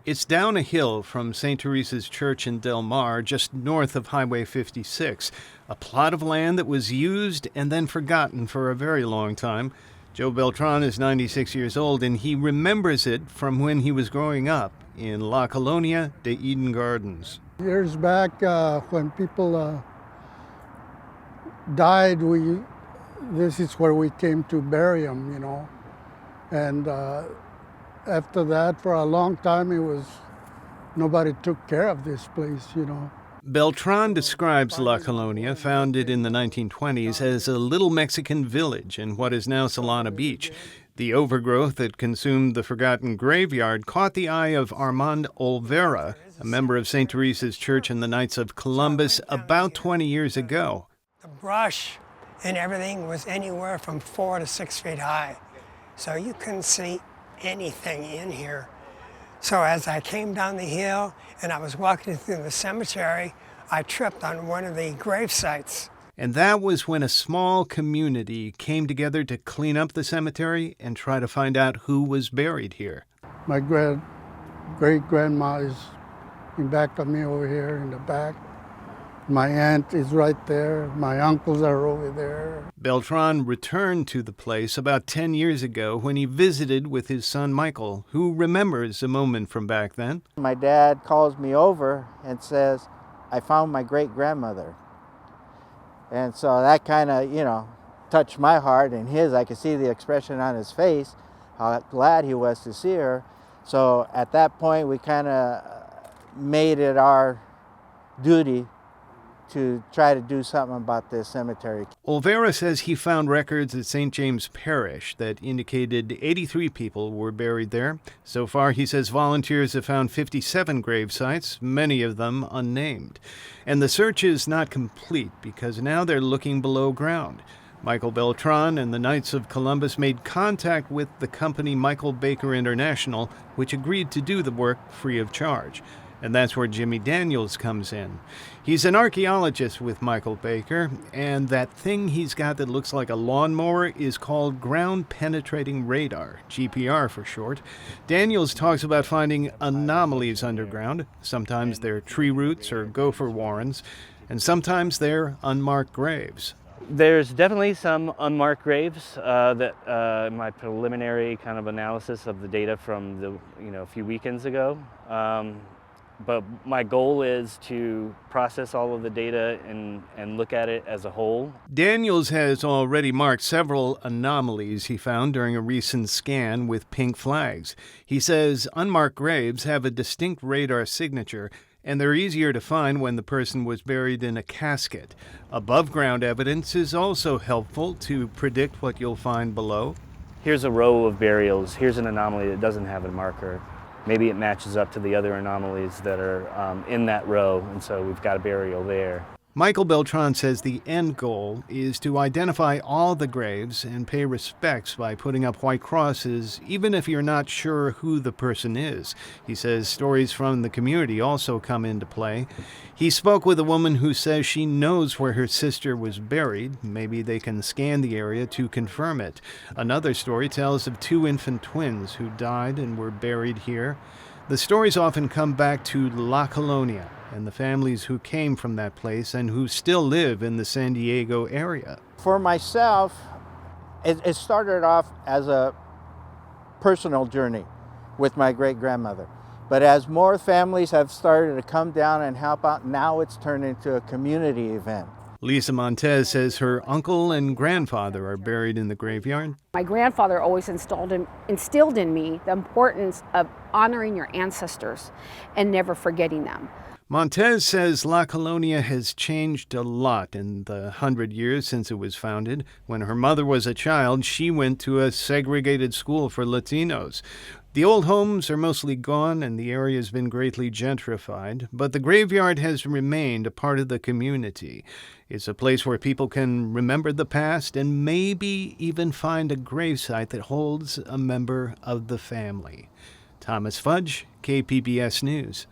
It's down a hill from St. Teresa's Church in Del Mar, just north of Highway 56, a plot of land that was used and then forgotten for a very long time. Joe Beltran is 96 years old, and he remembers it from when he was growing up in La Colonia de Eden Gardens. Years back, when people died, this is where we came to bury them, And after that, for a long time, nobody took care of this place, Beltran describes La Colonia, founded in the 1920s, as a little Mexican village in what is now Solana Beach. The overgrowth that consumed the forgotten graveyard caught the eye of Armand Olvera, a member of St. Teresa's Church in the Knights of Columbus, about 20 years ago. The brush and everything was anywhere from 4 to 6 feet high, so you couldn't see anything in here. So as I came down the hill and I was walking through the cemetery, I tripped on one of the grave sites. And that was when a small community came together to clean up the cemetery and try to find out who was buried here. My great-grandma is in back of me over here in the back. My aunt is right there. My uncles are over there. Beltran returned to the place about 10 years ago when he visited with his son Michael, who remembers a moment from back then. My dad calls me over and says, "I found my great-grandmother." And so that kind of, touched my heart and his. I could see the expression on his face, how glad he was to see her. So at that point, we kind of made it our duty to try to do something about this cemetery. Olvera says he found records at St. James Parish that indicated 83 people were buried there. So far, he says volunteers have found 57 grave sites, many of them unnamed. And the search is not complete because now they're looking below ground. Michael Beltran and the Knights of Columbus made contact with the company Michael Baker International, which agreed to do the work free of charge. And that's where Jimmy Daniels comes in. He's an archaeologist with Michael Baker, and that thing he's got that looks like a lawnmower is called ground penetrating radar, GPR for short. Daniels talks about finding anomalies underground. Sometimes they're tree roots or gopher warrens, and sometimes they're unmarked graves. There's definitely some unmarked graves that my preliminary kind of analysis of the data from a few weekends ago. But my goal is to process all of the data and look at it as a whole. Daniels has already marked several anomalies he found during a recent scan with pink flags. He says unmarked graves have a distinct radar signature, and they're easier to find when the person was buried in a casket. Above-ground evidence is also helpful to predict what you'll find below. Here's a row of burials. Here's an anomaly that doesn't have a marker. Maybe it matches up to the other anomalies that are in that row, and so we've got a burial there. Michael Beltran says the end goal is to identify all the graves and pay respects by putting up white crosses, even if you're not sure who the person is. He says stories from the community also come into play. He spoke with a woman who says she knows where her sister was buried. Maybe they can scan the area to confirm it. Another story tells of 2 infant twins who died and were buried here. The stories often come back to La Colonia and the families who came from that place and who still live in the San Diego area. For myself, it started off as a personal journey with my great-grandmother. But as more families have started to come down and help out, now it's turned into a community event. Lisa Montez says her uncle and grandfather are buried in the graveyard. My grandfather always instilled in me the importance of honoring your ancestors and never forgetting them. Montez says La Colonia has changed a lot in the 100 years since it was founded. When her mother was a child, she went to a segregated school for Latinos. The old homes are mostly gone and the area has been greatly gentrified, but the graveyard has remained a part of the community. It's a place where people can remember the past and maybe even find a gravesite that holds a member of the family. Thomas Fudge, KPBS News.